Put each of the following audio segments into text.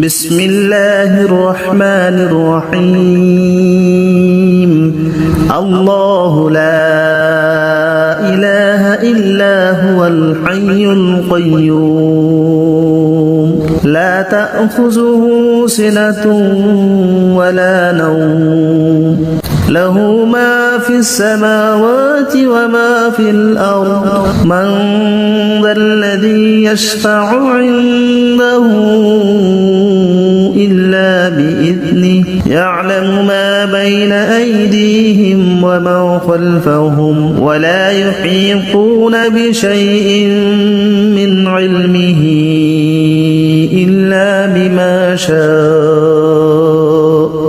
بسم الله الرحمن الرحيم الله لا إله إلا هو الحي القيوم لا تأخذه سنة ولا نوم له ما في السماوات وما في الأرض من ذا الذي يشفع عنده إلا بإذنه يعلم ما بين أيديهم وما خلفهم ولا يحيطون بشيء من علمه إلا بما شاء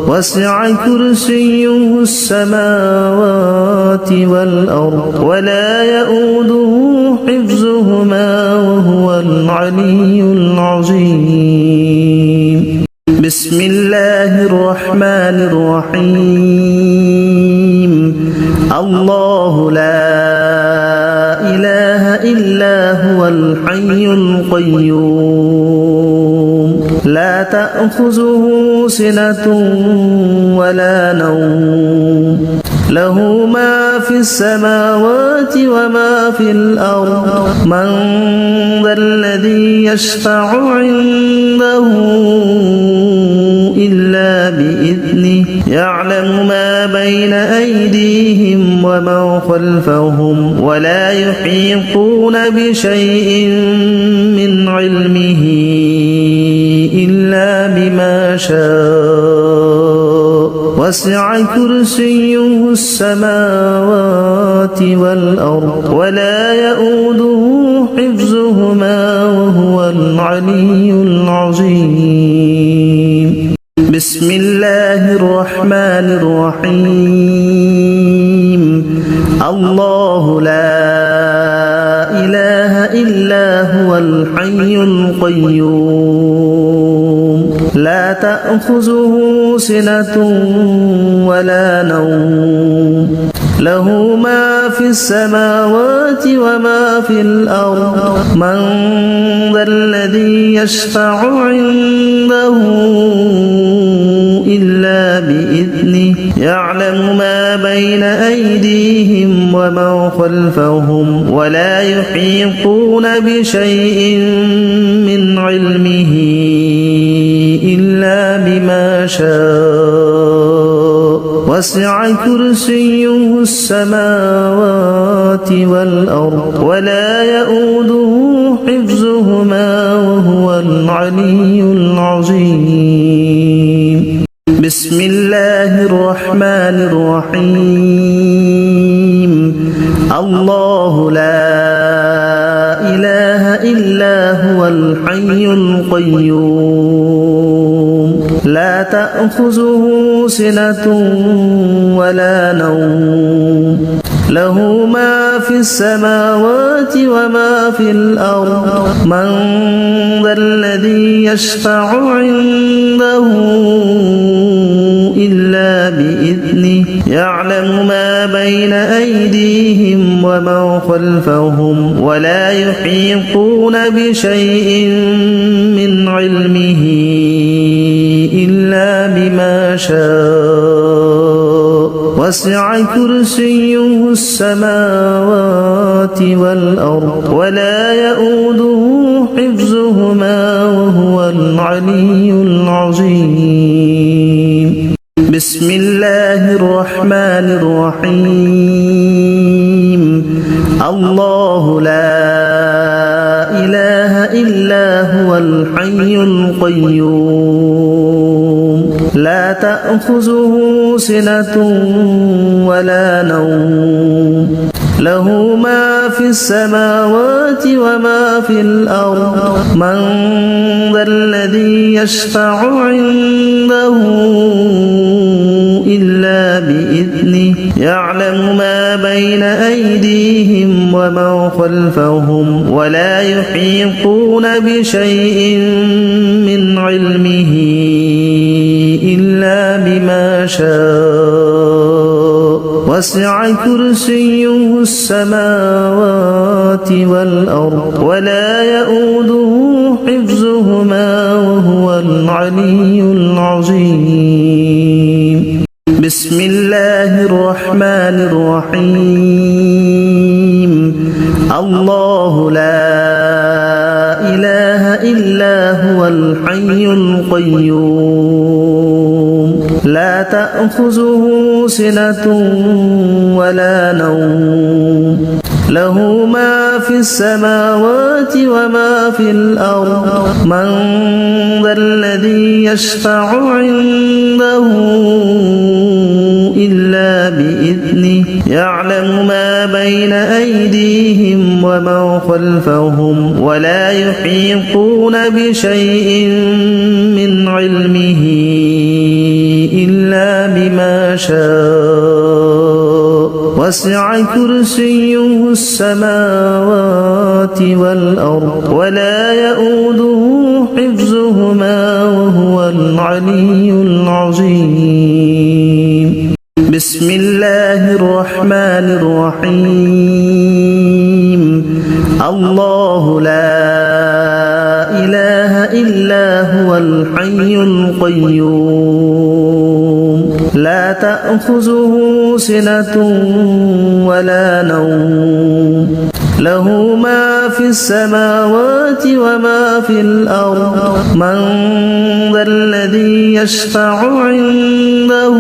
وسع كرسيه السماوات والأرض ولا يؤوده حفظهما وهو العلي العظيم بسم الله الرحمن الرحيم الله لا إله إلا هو الحي القيوم لا تأخذه سنة ولا نوم له ما في السماوات وما في الأرض من ذا الذي يشفع عنده إلا بإذنه يعلم ما بين أيديهم وما خلفهم ولا يحيطون بشيء من علمه إلا بما شاء وسع كرسيه السماوات والأرض ولا يؤوده حفظهما وهو العلي العظيم بسم الله الرحمن الرحيم الله لا إله إلا هو الحي القيوم لا تأخذه سنة ولا نوم له ما في السماوات وما في الأرض من ذا الذي يشفع عنده إلا بإذنه يعلم ما بين أيديهم وما خلفهم ولا يحيطون بشيء من علمه إلا بما شاء وسع كرسيه السماوات والأرض ولا يؤوده حفظهما وهو العلي العظيم بسم الله الرحمن الرحيم الله لا إله إلا هو الحي القيوم لا تأخذه سنة ولا نوم له ما في السماوات وما في الأرض من ذا الذي يشفع عنده إلا بإذنه يعلم ما بين أيديهم وما خلفهم ولا يحيطون بشيء من علمه إلا بما شاء وسع كرسيه السماوات والأرض ولا يؤوده حفظهما وهو العلي العظيم بسم الله الرحمن الرحيم الله لا إله إلا هو الحي القيوم لا تأخذه سنة ولا نوم له ما في السماوات وما في الأرض من ذا الذي يشفع عنده إلا بإذنه يعلم ما بين أيديهم وما خلفهم ولا يحيطون بشيء من علمه إلا بما شاء وسع كرسيه السماوات والأرض ولا يؤوده حفظهما وهو العلي العظيم بسم الله الرحمن الرحيم الله لا إله إلا هو الحي القيوم لا تأخذه سنة ولا نوم له ما في السماوات وما في الأرض من ذا الذي يشفع عنده إلا بإذنه يعلم ما بين أيديهم وما خلفهم ولا يحيطون بشيء من علمه إلا بما شاء وسع كرسيه السماوات والأرض ولا يؤوده حفظهما وهو العلي العظيم بسم الله الرحمن الرحيم الله لا إله إلا هو الحي القيوم لا تأخذه سنة ولا نوم له ما في السماوات وما في الأرض من ذا الذي يشفع عنده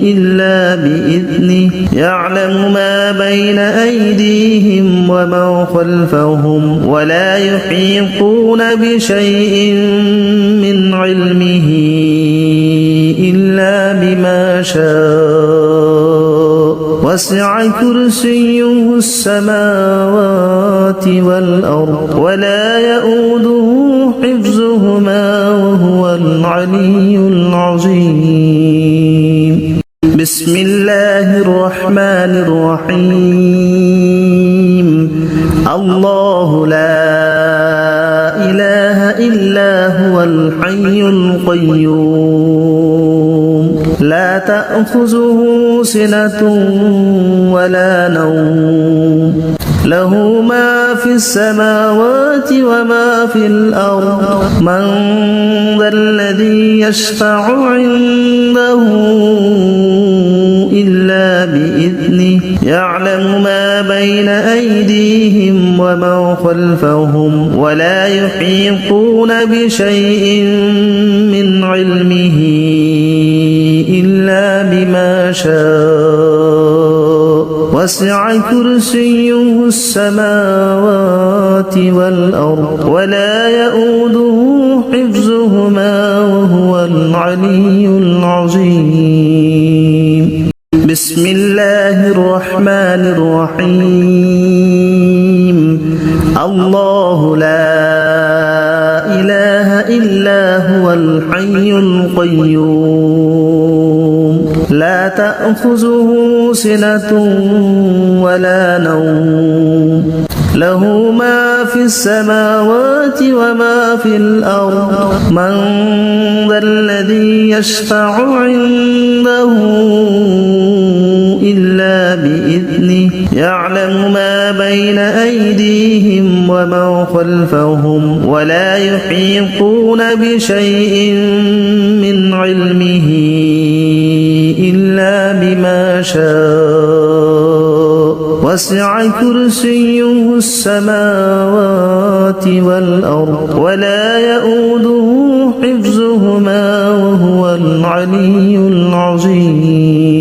إلا بإذنه يعلم ما بين أيديهم وما خلفهم ولا يحيطون بشيء من علمه إلا بما شاء وسع كرسيه السماوات والأرض ولا يؤوده حفظهما وهو العلي العظيم بسم الله الرحمن الرحيم الله لا إله إلا هو الحي القيوم لا تأخذه سنة ولا نوم له ما في السماوات وما في الأرض من ذا الذي يشفع عنده إلا بإذنه يعلم ما بين أيديهم وما خلفهم ولا يحيطون بشيء من علمه إلا بما شاء وسع كرسيه السماوات والأرض ولا يؤوده حفظهما وهو العلي العظيم بسم الله الرحمن الرحيم الله لا إله إلا هو الحي القيوم لا تأخذه سنة ولا نوم له ما في السماوات وما في الأرض من ذا الذي يشفع عنده إلا بإذنه يعلم ما بين أيديهم وما خلفهم ولا يحيطون بشيء من علمه إلا بما شاء وسع كرسيه السماوات والأرض ولا يؤوده حفظهما وهو العلي العظيم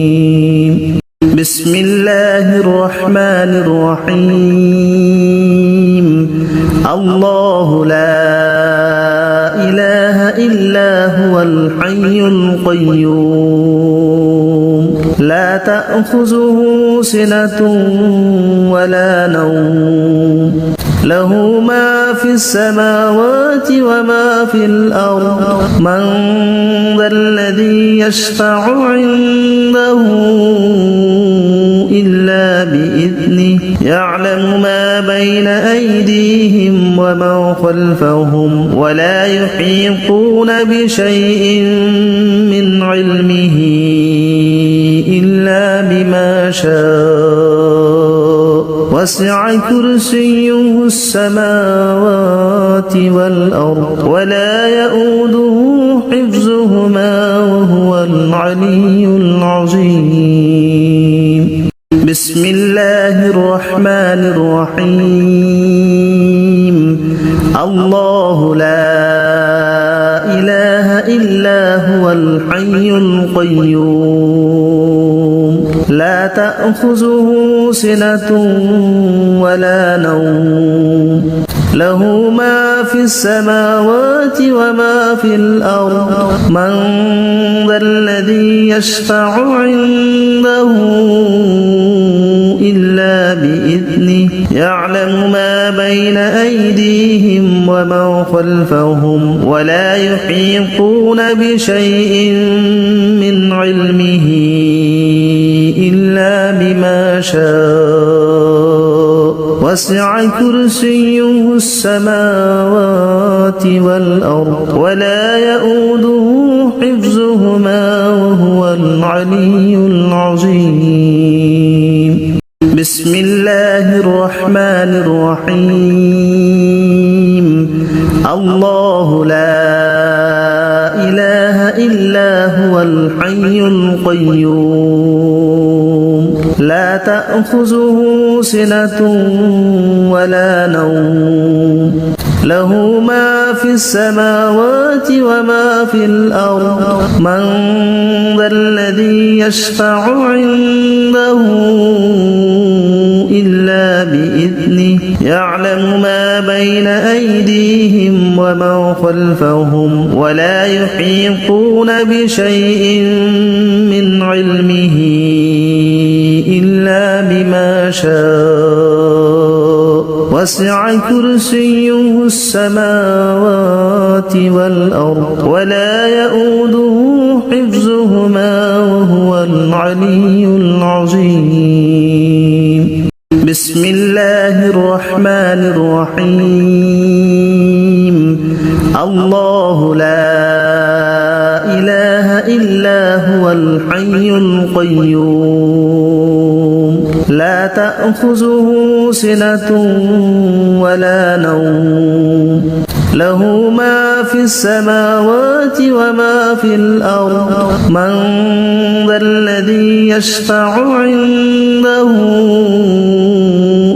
بسم الله الرحمن الرحيم الله لا إله إلا هو الحي القيوم لا تأخذه سنة ولا نوم له ما في السماوات وما في الأرض من ذا الذي يشفع عنده إلا بإذنه يعلم ما بين أيديهم وما خلفهم ولا يحيطون بشيء من علمه إلا بما شاء وسع كرسيه السماوات والأرض ولا يؤوده حفظهما وهو العلي العظيم. بسم الله الرحمن الرحيم. الله لا إله إلا هو الحي القيوم لا تأخذه سنة ولا نوم له ما في السماوات وما في الأرض من ذا الذي يشفع عنده إلا بإذنه يعلم ما بين أيديهم وما خلفهم ولا يحيطون بشيء من علمه إلا بما شاء وسع كرسيه السماوات والأرض ولا يؤوده حفظهما وهو العلي العظيم. بسم الله الرحمن الرحيم. الله لا إله إلا هو الحي القيوم لا تأخذه سنة ولا نوم له ما في السماوات وما في الأرض من ذا الذي يشفع عنده إلا بإذنه يعلم ما بين أيديهم وما خلفهم ولا يحيطون بشيء من علمه إلا بما شاء وسع كرسيه السماوات والأرض ولا يؤوده حفظهما وهو العلي العظيم. بسم الله الرحمن الرحيم. الله لا إله إلا هو الحي القيوم لا تأخذه سنة ولا نوم له ما في السماوات وما في الأرض من ذا الذي يشفع عنده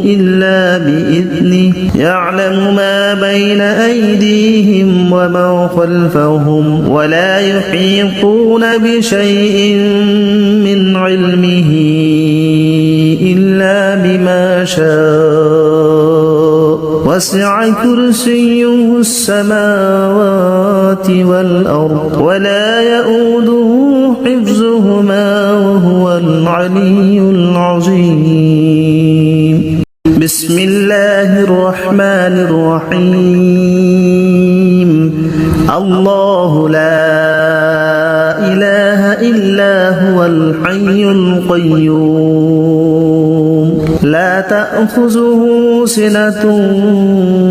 إلا بإذنه يعلم ما بين أيديهم وما خلفهم ولا يحيطون بشيء من علمه إلا بما شاء وسع كرسيه السماوات والأرض ولا يؤوده حفظهما وهو العلي العظيم. بسم الله الرحمن الرحيم. الله لا إله إلا هو الحي القيوم لا تأخذه سنة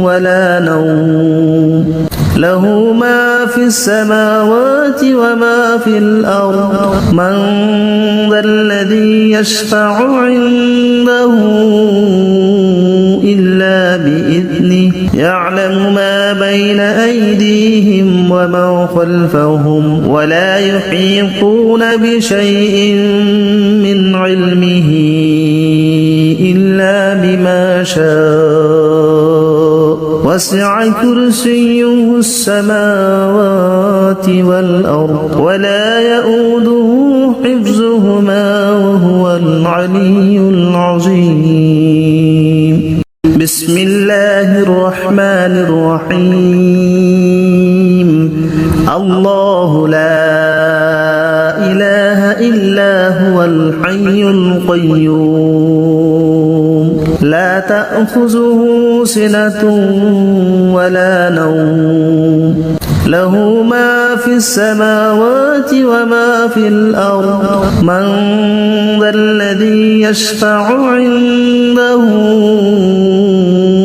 ولا نوم له ما في السماوات وما في الأرض من ذا الذي يشفع عنده إلا بإذنه يعلم ما بين أيديهم وما خلفهم ولا يحيطون بشيء من علمه إلا بما شاء وسع كرسيه السماوات والأرض ولا يؤوده حفظهما وهو العلي العظيم. بسم الله الرحمن الرحيم. الله لا إله إلا هو الحي القيوم لا تأخذه سنة ولا نوم له ما في السماوات وما في الأرض من ذا الذي يشفع عنده إلا بإذنه يعلم ما بين أيديهم وما خلفهم ولا يحيطون بشيء من علمه إلا بما شاء وسع كرسيه السماوات والأرض ولا يؤوده حفظهما وهو العلي العظيم. بسم الله الرحمن الرحيم. الله لا إله إلا هو الحي القيوم لا تأخذه سنة ولا نوم له ما في السماوات وما في الأرض من ذا الذي يشفع عنده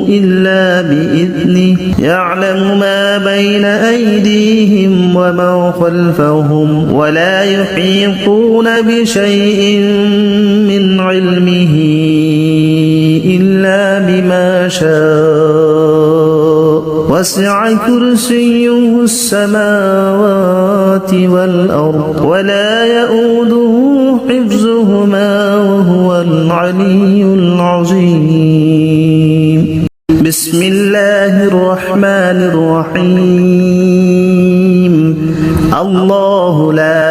إلا بإذنه يعلم ما بين أيديهم وما خلفهم ولا يحيطون بشيء من علمه إلا شاء وسع كرسيه السماوات والأرض ولا يؤوده حفظهما وهو العلي العظيم بسم الله الرحمن الرحيم الله لا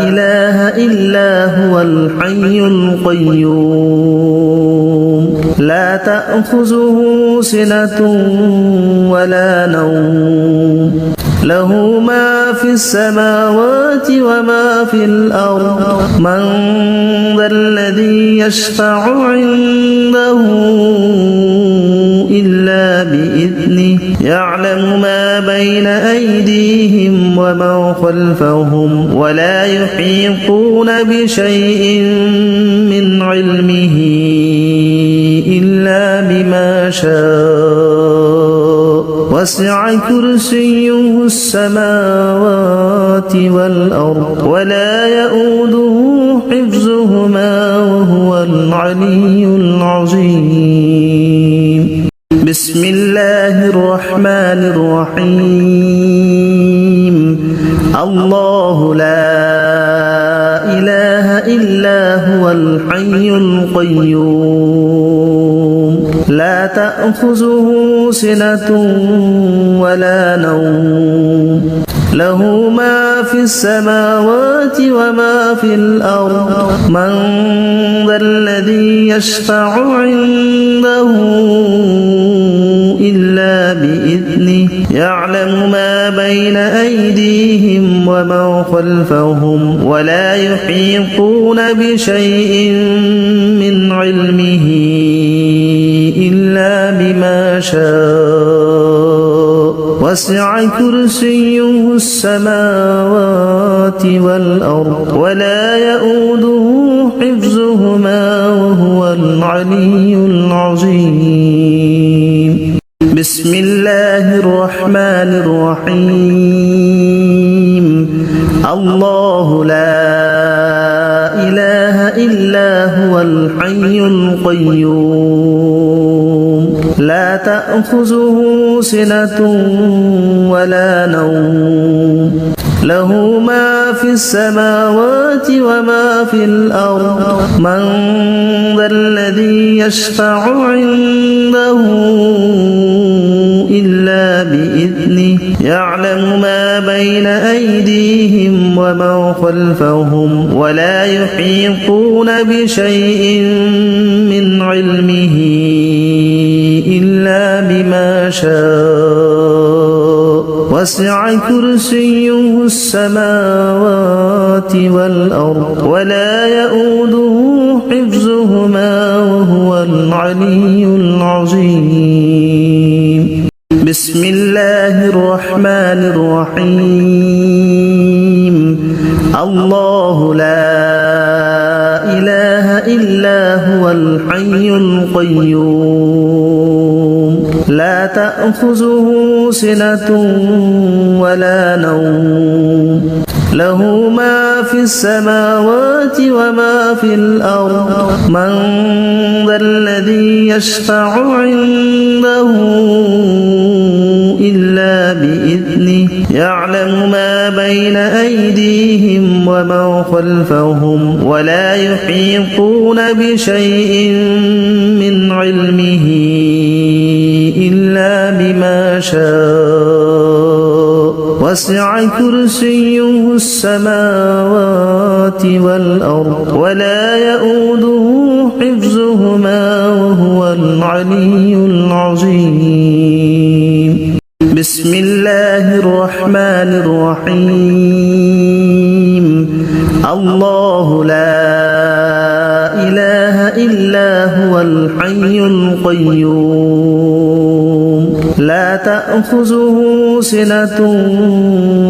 إله إلا هو الحي القيوم لا تأخذه سنة ولا نوم له ما في السماوات وما في الأرض من ذا الذي يشفع عنده إلا بإذنه يعلم ما بين أيديهم وما خلفهم ولا يحيطون بشيء من علمه إلا بما شاء وسع كرسيه السماوات والأرض ولا يؤوده حفظهما وهو العلي العظيم بسم الله الرحمن الرحيم الله لا إله إلا هو الحي القيوم لا تأخذه سنة ولا نوم له ما في السماوات وما في الأرض من ذا الذي يشفع عنده إلا بإذنه يعلم ما بين أيديهم وما خلفهم ولا يحيطون بشيء من علمه إلا بما شاء وسع كرسيه السماوات والأرض ولا يؤوده حفظهما وهو العلي العظيم بسم الله الرحمن الرحيم الله لا إله إلا هو الحي القيوم لا تأخذه سنة ولا نوم له ما في السماوات وما في الأرض من ذا الذي يشفع عنده إلا بإذنه يعلم ما بين أيديهم وما خلفهم ولا يحيطون بشيء من علمه إلا بما شاء وسع كرسيه السماوات والأرض ولا يؤوده حفظهما وهو العلي العظيم بسم الله الرحمن الرحيم الله لا إله إلا هو الحي القيوم لا تأخذه سنة ولا نوم له ما في السماوات وما في الأرض من ذا الذي يشفع عنده إلا بإذنه يعلم ما بين أيديهم وما خلفهم ولا يحيطون بشيء من علمه إلا بما شاء وسع كرسيه السماوات والأرض ولا يؤوده حفظهما وهو العلي العظيم بسم الله الرحمن الرحيم الله لا إله إلا هو الحي القيوم لا تأخذه سنة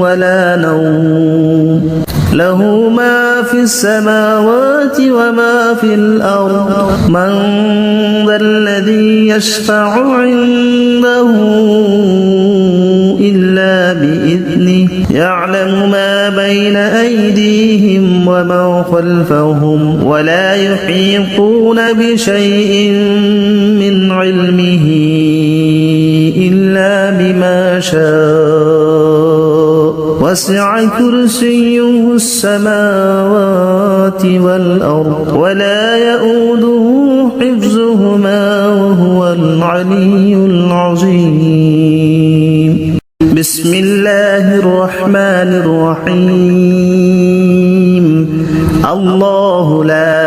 ولا نوم له ما في السماوات وما في الأرض من ذا الذي يشفع عنده إلا بإذنه يعلم ما بين أيديهم ومن خلفهم ولا يحيطون بشيء من علمه إلا بما شاء وسع كرسيه السماوات والأرض ولا يؤوده حفظهما وهو العلي العظيم بسم الله الرحمن الرحيم الله لا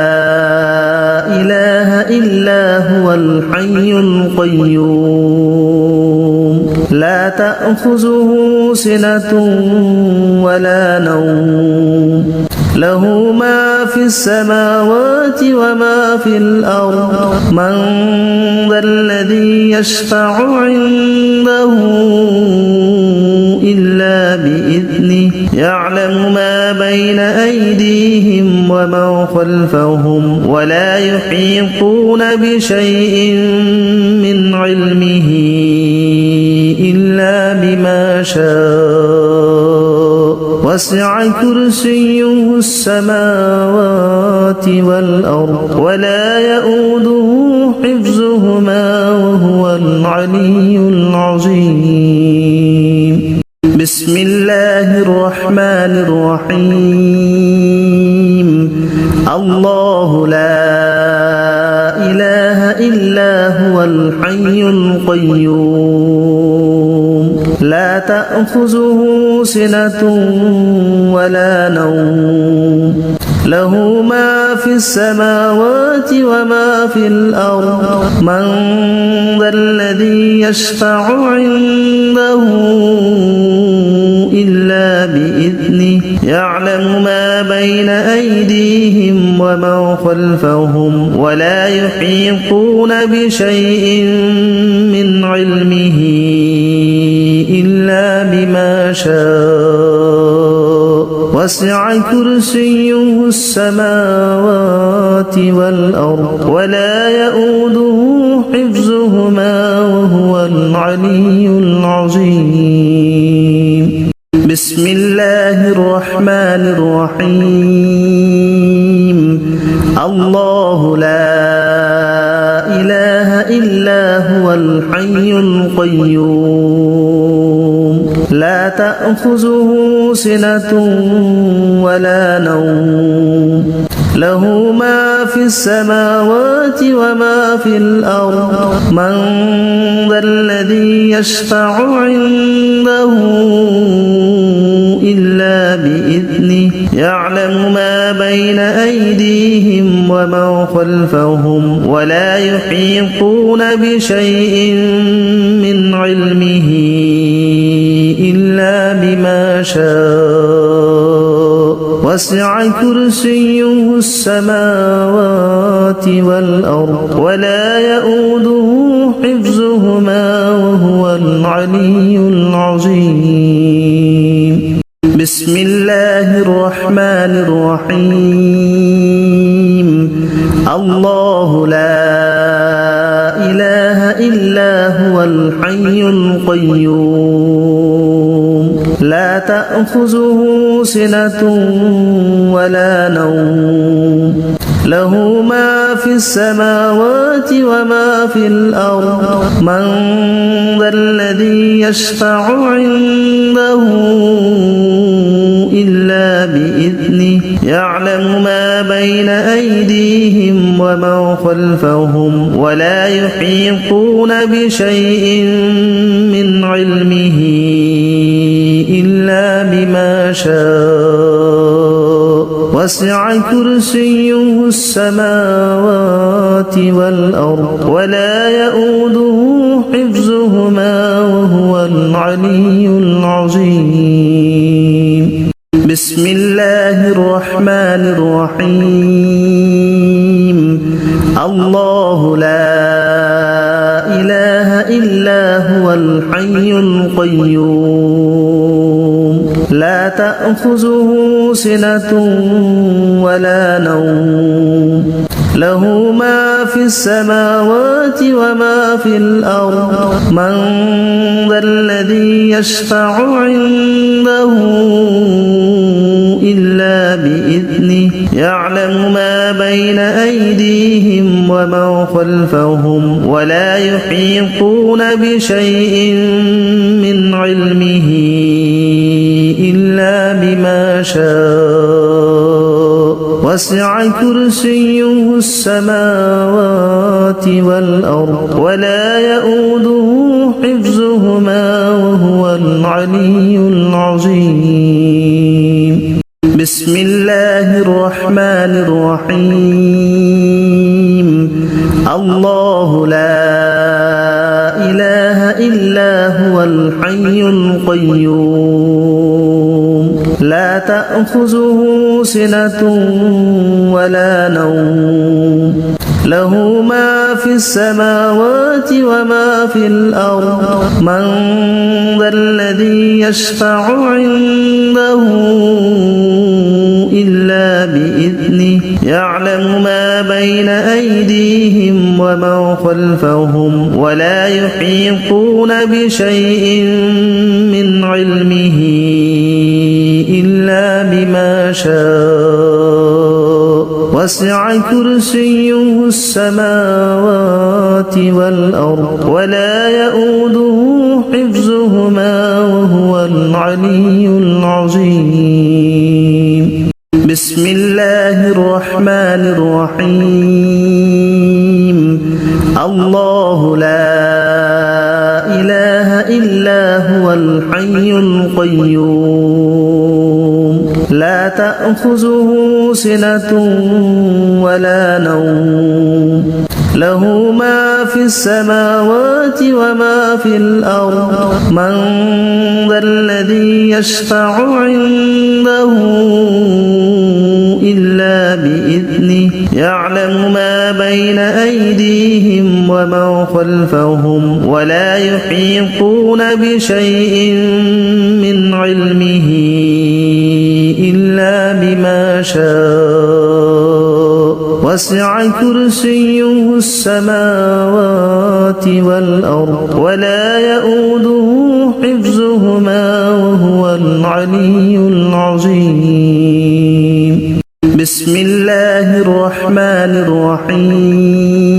إله إلا هو الحي القيوم لا تأخذه سنة ولا نوم له ما في السماوات وما في الأرض من ذا الذي يشفع عنده إلا بإذنه يعلم ما بين أيديهم ومن خلفهم ولا يحيطون بشيء من علمه إلا بما شاء وسع كرسيه السماوات والأرض ولا يؤوده حفظهما وهو العلي العظيم بسم الله الرحمن الرحيم الله لا إله إلا هو الحي القيوم لا تأخذه سنة ولا نوم له ما في السماوات وما في الأرض من ذا الذي يشفع عنده إلا بإذنه يعلم ما بين أيديهم ومن خلفهم ولا يحيطون بشيء من علمه إلا بما شاء وسع كرسيه السماوات والأرض ولا يؤوده حفظهما وهو العلي العظيم بسم الله الرحمن الرحيم الله لا إله إلا هو الحي القيوم لا تأخذه سنة ولا نوم له ما في السماوات وما في الأرض من ذا الذي يشفع عنده إلا بإذنه يعلم ما بين أيديهم ومن خلفهم ولا يحيطون بشيء من علمه إلا بما شاء وسع كرسيه السماوات والأرض ولا يؤوده حفظهما وهو العلي العظيم بسم الله الرحمن الرحيم الله لا إله إلا هو الحي القيوم لا تأخذه سنة ولا نوم له ما في السماوات وما في الأرض من ذا الذي يشفع عنده إلا بإذنه يعلم ما بين أيديهم ومن خلفهم ولا يحيطون بشيء من علمه إلا بما شاء وسع كرسيه السماوات والأرض ولا يؤوده حفظهما وهو العلي العظيم بسم الله الرحمن الرحيم الله لا إله إلا هو الحي القيوم لا تأخذه سنة ولا نوم له ما في السماوات وما في الأرض من ذا الذي يشفع عنده إلا بإذنه يعلم ما بين أيديهم وما خلفهم ولا يحيطون بشيء من علمه إلا بما شاء وسع كرسيه السماوات والأرض ولا يؤوده حفظهما وهو العلي العظيم بسم الله الرحمن الرحيم الله لا إله إلا هو الحي القيوم لا تأخذه سنة ولا نوم له ما في السماوات وما في الأرض من ذا الذي يشفع عنده إلا بإذنه يعلم ما بين أيديهم وما خلفهم ولا يحيطون بشيء من علمه إلا بما شاء وسع كرسيه السماوات والأرض ولا يؤوده حفظهما وهو العلي العظيم بسم الله الرحمن الرحيم الله لا إله إلا هو الحي القيوم لا تأخذه سنة ولا نوم له ما في السماوات وما في الأرض من ذا الذي يشفع عنده إلا بإذنه يعلم ما بين أيديهم وما خلفهم ولا يحيطون بشيء من علمه إلا بما شاء وسع كرسيه السماوات والأرض ولا يؤوده حفظهما وهو العلي العظيم بسم الله الرحمن الرحيم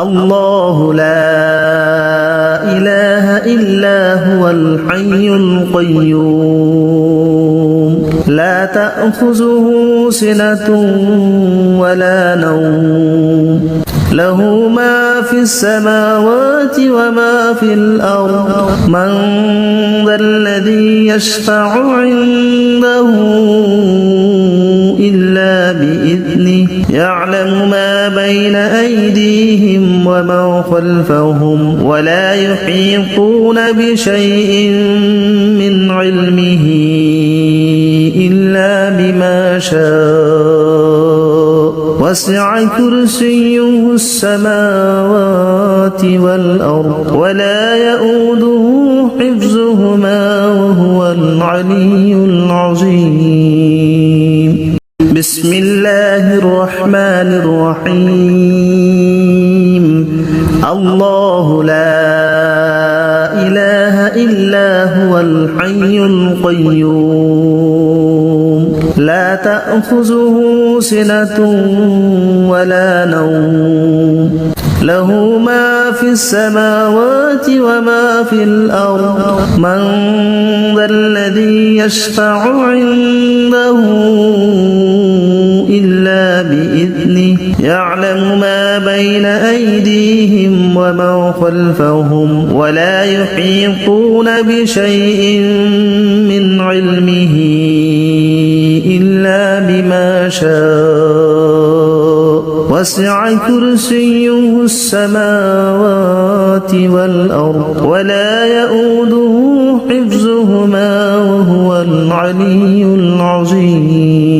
الله لا إله إلا هو الحي القيوم لا تأخذه سنة ولا نوم له ما في السماوات وما في الأرض من ذا الذي يشفع عنده إلا بإذنه يعلم ما بين أيديهم وما خلفهم ولا يحيطون بشيء من علمه إلا بما شاء وسع كرسيه السماوات والأرض ولا يؤوده حفظهما وهو العلي العظيم بسم الله الرحمن الرحيم الله لا إله إلا هو الحي القيوم لا تأخذه سنة ولا نوم له ما في السماوات وما في الأرض من ذا الذي يشفع عنده إلا بإذنه يعلم ما بين أيديهم وما خلفهم ولا يحيطون بشيء من علمه إلا بما شاء وسع كرسيه السماوات والأرض ولا يؤوده حفظهما وهو العلي العظيم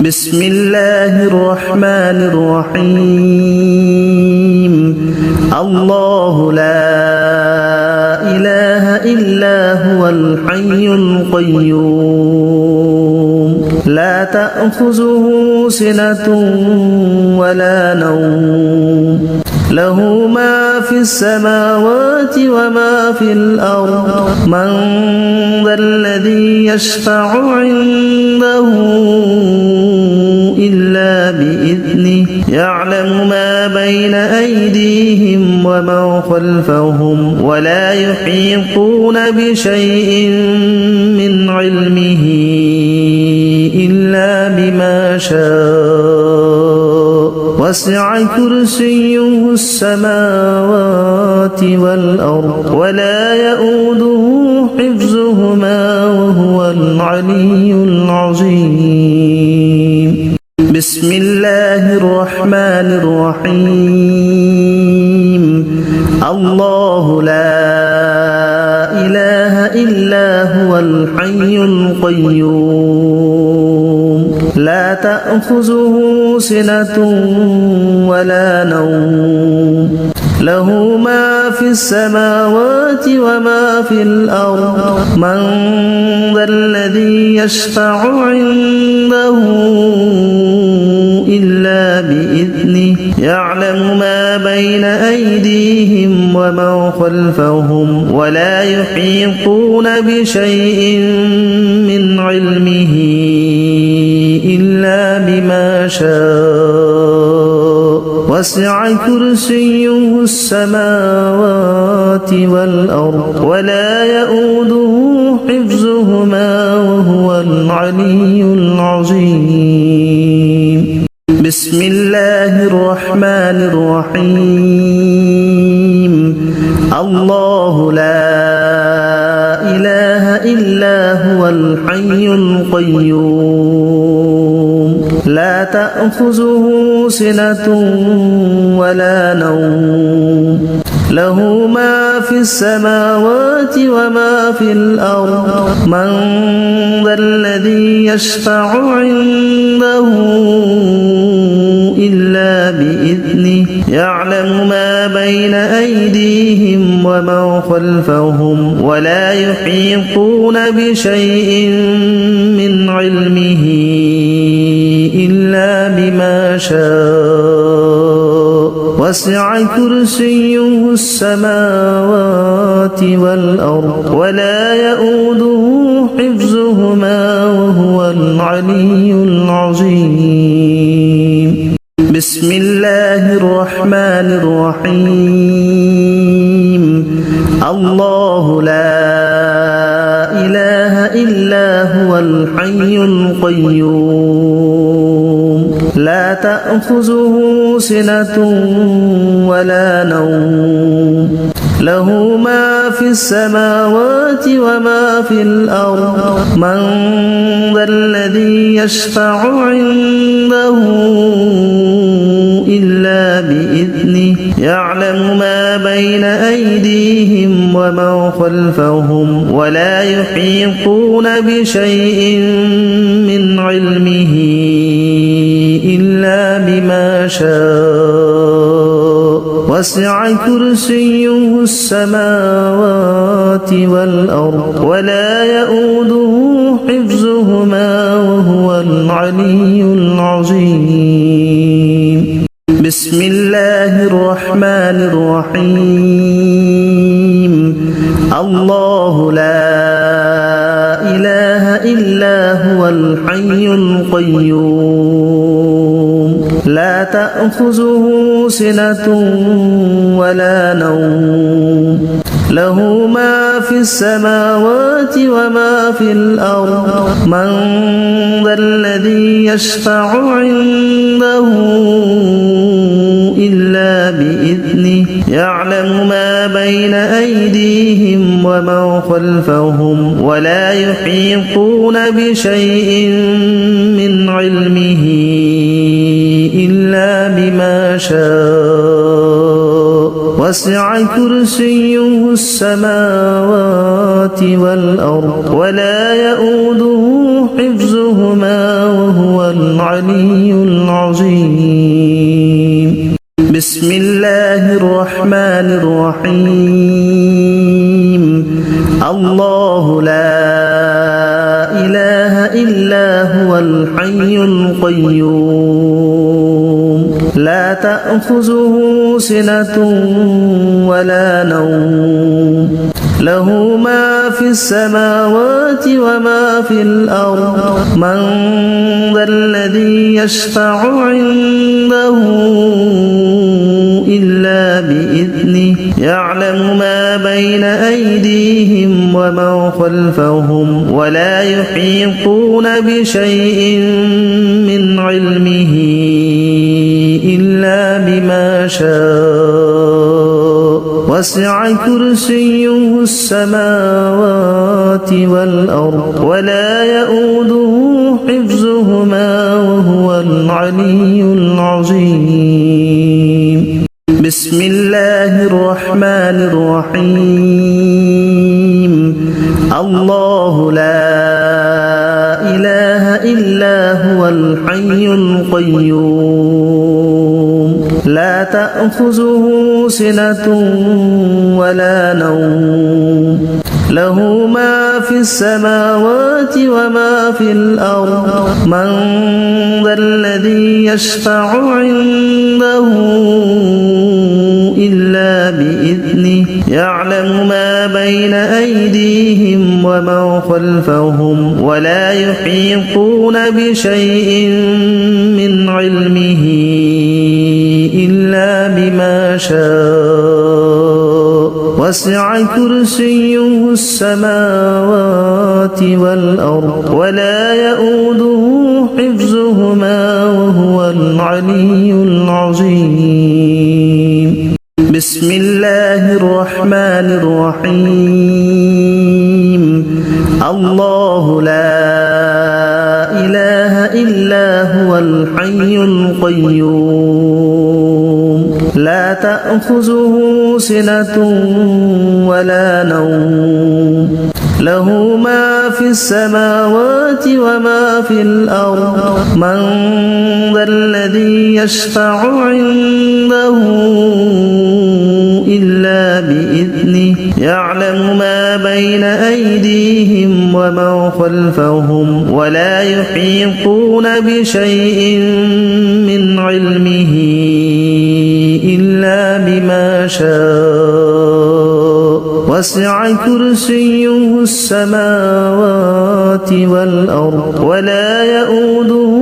بسم الله الرحمن الرحيم الله لا إله إلا هو الحي القيوم لا تأخذه سنة ولا نوم له ما في السماوات وما في الأرض من ذا الذي يشفع عنده إلا بإذنه يعلم ما بين أيديهم وما خلفهم ولا يحيطون بشيء من علمه إلا بما شاء وسع كرسيه السماوات والأرض ولا يؤوده حفظهما وهو العلي العظيم بسم الله الرحمن الرحيم الله لا إله إلا هو الحي القيوم لا تأخذه سنة ولا نوم له ما في السماوات وما في الأرض من ذا الذي يشفع عنده إلا بإذنه يعلم ما بين أيديهم وما خلفهم ولا يحيطون بشيء من علمه إلا بما شاء وسع كرسيه السماوات والأرض ولا يؤوده حفظهما وهو العلي العظيم بسم الله الرحمن الرحيم الله لا إله إلا هو الحي القيوم لا تأخذه سنة ولا نوم له ما في السماوات وما في الأرض من ذا الذي يشفع عنده إلا بإذنه يعلم ما بين أيديهم وما خلفهم ولا يحيطون بشيء من علمه إلا بما شاء وسع كرسيه السماوات والأرض ولا يؤوده حفظهما وهو العلي العظيم بسم الله الرحمن الرحيم الله لا إله إلا هو الحي القيوم لا تأخذه سنة ولا نوم له ما في السماوات وما في الأرض من ذا الذي يشفع عنده إلا بإذنه يعلم ما بين أيديهم وما خلفهم ولا يحيطون بشيء من علمه إلا بما شاء وسع كرسيه السماوات والأرض ولا يؤوده حفظهما وهو العلي العظيم بسم الله الرحمن الرحيم الله لا إله إلا هو الحي القيوم لا تأخذه سنة ولا نوم له ما في السماوات وما في الأرض من ذا الذي يشفع عنده إلا بإذنه يعلم ما بين أيديهم وما خلفهم ولا يحيطون بشيء من علمه إلا بما شاء وسع كرسيه السماوات والأرض ولا يؤوده حفظهما وهو العلي العظيم بسم الله الرحمن الرحيم الله لا إله إلا هو الحي القيوم لا تأخذه سنة ولا نوم له ما في السماوات وما في الأرض من ذا الذي يشفع عنده إلا بإذنه يعلم ما بين أيديهم وما خلفهم ولا يحيطون بشيء من علمه إلا بما شاء وسع كرسيه السماوات والأرض ولا يؤوده حفظهما وهو العلي العظيم بسم الله الرحمن الرحيم الله لا إله إلا هو الحي القيوم لا تأخذه سنة ولا نوم له ما في السماوات وما في الأرض من ذا الذي يشفع عنده إلا بإذنه يعلم ما بين أيديهم وما خلفهم ولا يحيطون بشيء من علمه إلا بما شاء وسع كرسيه السماوات والأرض ولا يؤوده حفظهما وهو العلي العظيم بسم الله الرحمن الرحيم الله لا إله إلا هو الحي القيوم لا تأخذه سنة ولا نوم له ما في السماوات وما في الأرض من ذا الذي يشفع عنده إلا بإذنه يعلم ما بين أيديهم وما خلفهم ولا يحيطون بشيء من علمه إلا بما شاء وسع كرسيه السماوات والأرض ولا يؤوده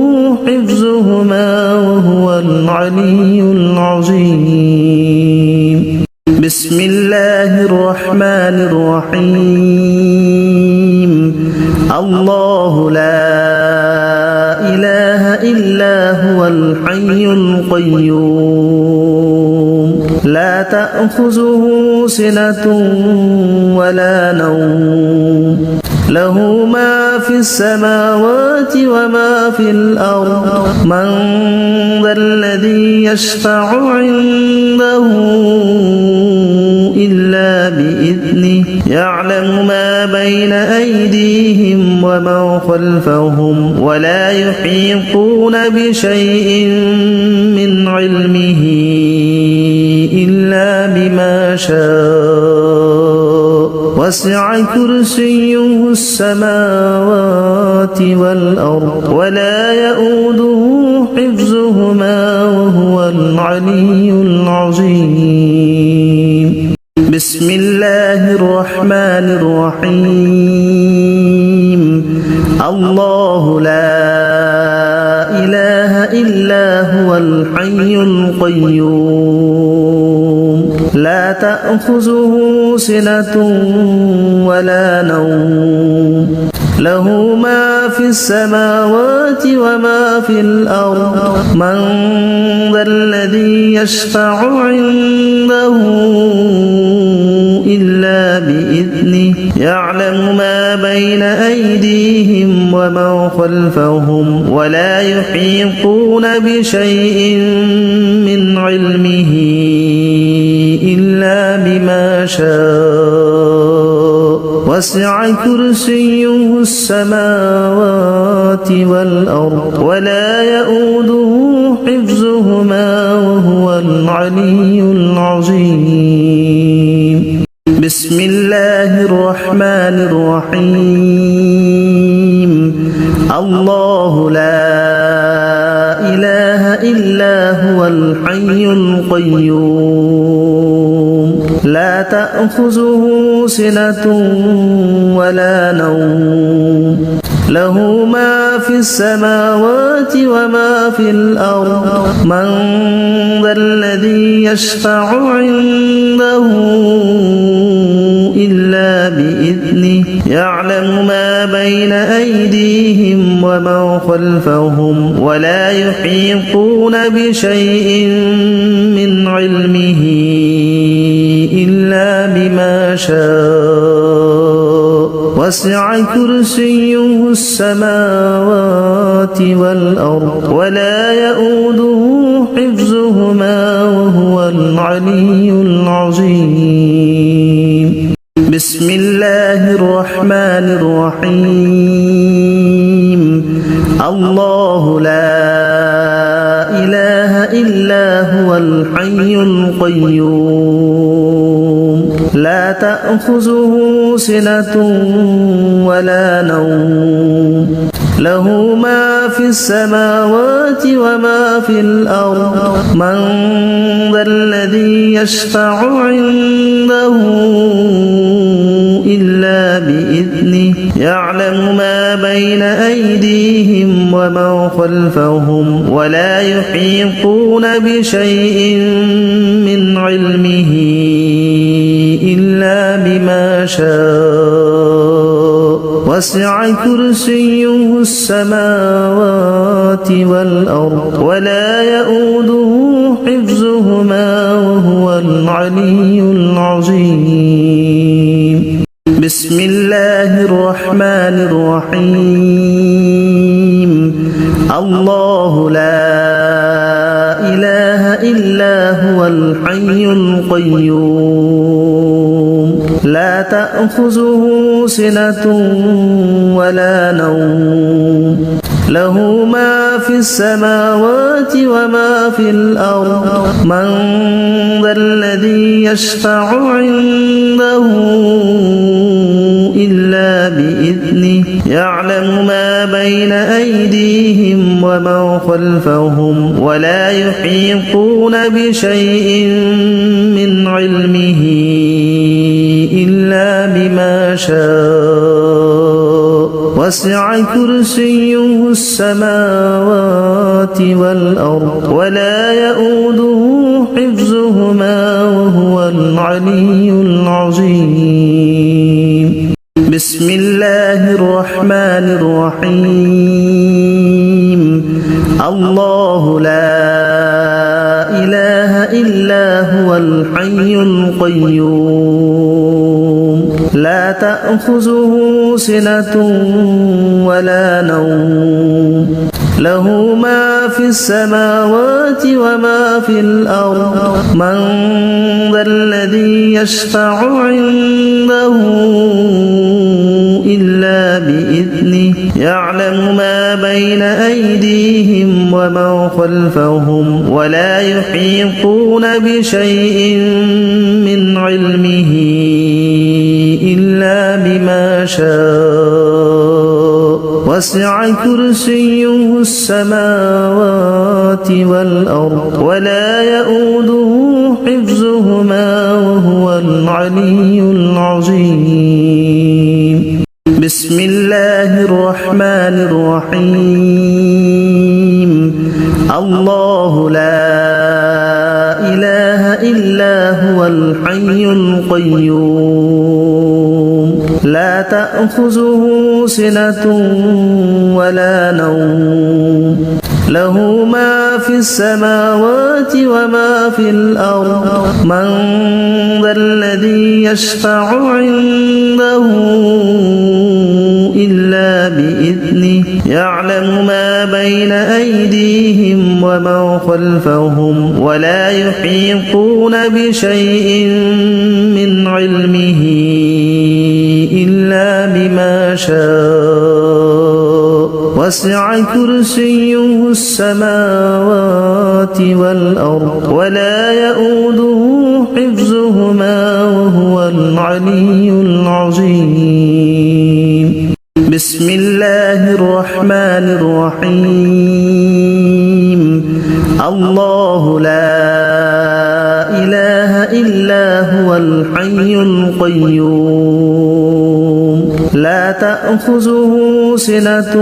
حفظهما وهو العلي العظيم بسم الله الرحمن الرحيم الله لا إله إلا هو الحي القيوم لا تأخذه سنة ولا نوم له ما في السماوات وما في الأرض من ذا الذي يشفع عنده إلا بإذنه يعلم ما بين أيديهم وما خلفهم ولا يحيطون بشيء من علمه إلا بما شاء وسع كرسيه السماوات والأرض ولا يؤوده حفظهما وهو العلي العظيم بسم الله الرحمن الرحيم الله لا إله إلا هو الحي القيوم لا تأخذه سنة ولا نوم له ما في السماوات وما في الأرض من ذا الذي يشفع عنده إلا بإذنه يعلم ما بين أيديهم وما خلفهم ولا يحيطون بشيء من علمه إلا بما شاء وسع كرسيه السماوات والأرض ولا يؤوده حفظهما وهو العلي العظيم بسم الله الرحمن الرحيم الله لا إله إلا هو الحي القيوم لا تأخذه سنة ولا نوم له ما في السماوات وما في الأرض من ذا الذي يشفع عنده إلا بإذنه يعلم ما بين أيديهم وما خلفهم ولا يحيطون بشيء من علمه إلا بما شاء وسع كرسيه السماوات والأرض ولا يؤوده حفظهما وهو العلي العظيم بسم الله الرحمن الرحيم الله لا إله إلا هو الحي القيوم لا تأخذه سنة ولا نوم له ما في السماوات وما في الأرض من ذا الذي يشفع عنده إلا بإذنه يعلم ما بين أيديهم وما خلفهم ولا يحيطون بشيء من علمه إلا بما شاء وسع كرسيه السماوات والأرض ولا يؤوده حفظهما وهو العلي العظيم بسم الله الرحمن الرحيم الله لا إله إلا هو الحي القيوم لا تأخذه سنة ولا نوم له ما في السماوات وما في الأرض من ذا الذي يشفع عنده إلا بإذنه يعلم ما بين أيديهم وما خلفهم ولا يحيطون بشيء من علمه إلا بما شاء وسع كرسيه السماوات والأرض ولا يؤوده حفظهما وهو العلي العظيم بسم الله الرحمن الرحيم الله لا إله إلا هو الحي القيوم لا تأخذه سنة ولا نوم له ما في السماوات وما في الأرض من ذا الذي يشفع عنده إلا بإذنه يعلم ما بين أيديهم وما خلفهم ولا يحيطون بشيء من علمه إلا بما شاء وسع كرسيه السماوات والأرض ولا يؤوده حفظهما وهو العلي العظيم بسم الله الرحمن الرحيم الله لا إله إلا هو الحي القيوم لا تأخذه سنة ولا نوم له ما في السماوات وما في الأرض من ذا الذي يشفع عنده إلا بإذنه يعلم ما بين أيديهم وما خلفهم ولا يحيطون بشيء من علمه إلا بما شاء وسع كرسيه السماوات والأرض ولا يؤوده حفظهما وهو العلي العظيم بسم الله الرحمن الرحيم الله لا إله إلا هو الحي القيوم لا تأخذه سنة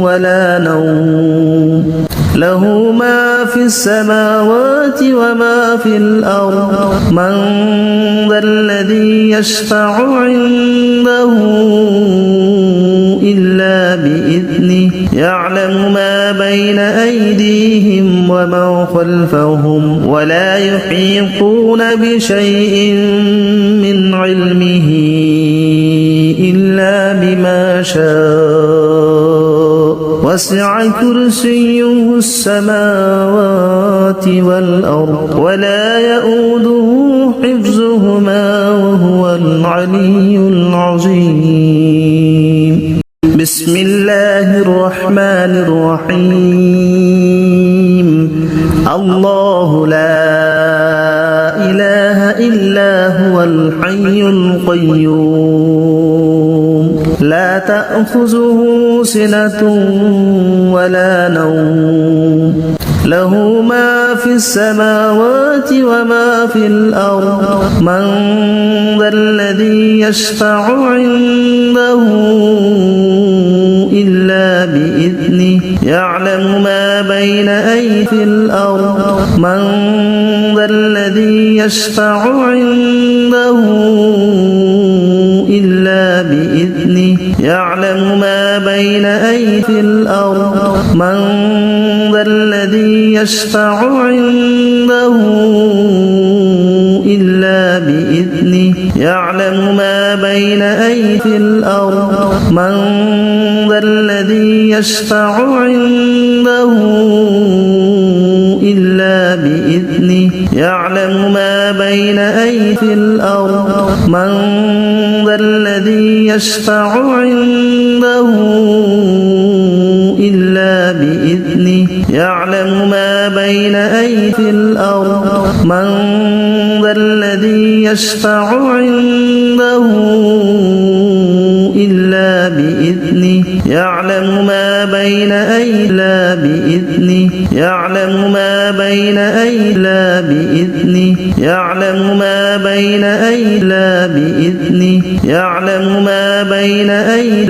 ولا نوم له ما في السماوات وما في الأرض من ذا الذي يشفع عنده إلا بإذنه يعلم ما بين أيديهم وما خلفهم ولا يحيطون بشيء من علمه إلا بما شاء وسع كرسيه السماوات والأرض ولا يؤوده حفظهما وهو العلي العظيم بسم الله الرحمن الرحيم الله لا إله إلا هو الحي القيوم لا تأخذه سنة ولا نوم له ما في السماوات وما في الأرض من ذا الذي يشفع عنده إلا بإذنه يعلم ما بين أيدي الأرض من ذا الذي يشفع عنده إلا بإذنه يعلم ما بين أيدي الأرض من ذا الذي يشفع عنده إلا بإذنه يعلم ما بين أيدي الأرض من ذا الذي يشفع عنده إلا بإذنه يعلم ما بين أيدي الأرض من ذا الذي يشفع عنده إلا بإذنه يعلم ما بين أيدي الأرض من ذا الذي يشفع عنده إلا بإذنه يعلم ما بين أيدي بإذنه يعلم ما بين أيدي بإذنه يعلم ما بين أيدي بإذنه يعلم ما بين أيدي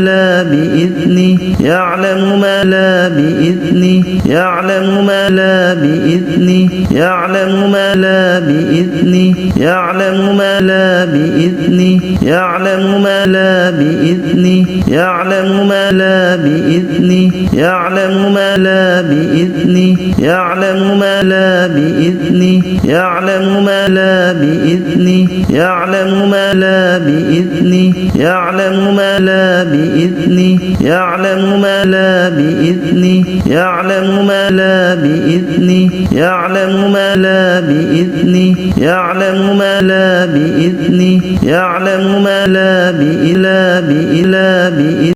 بإذنه يعلم ما لا بإذنه يعلم ما لا بإذنه يعلم ما لا بإذنه يعلم ما لا بإذنه يعلم ما لا بإذنه يعلم ما لا بإذنه يعلم ما لا بإذنه يعلم ما لا بإذنه يعلم ما لا بإذنه يعلم ما لا بإذنه يعلم ما لا بإذنه يعلم ما لا بإذنه يعلم ما لا بإذنه يعلم ما لا بإذنه يعلم ما لا بإذنه يعلم ما لا بإذنه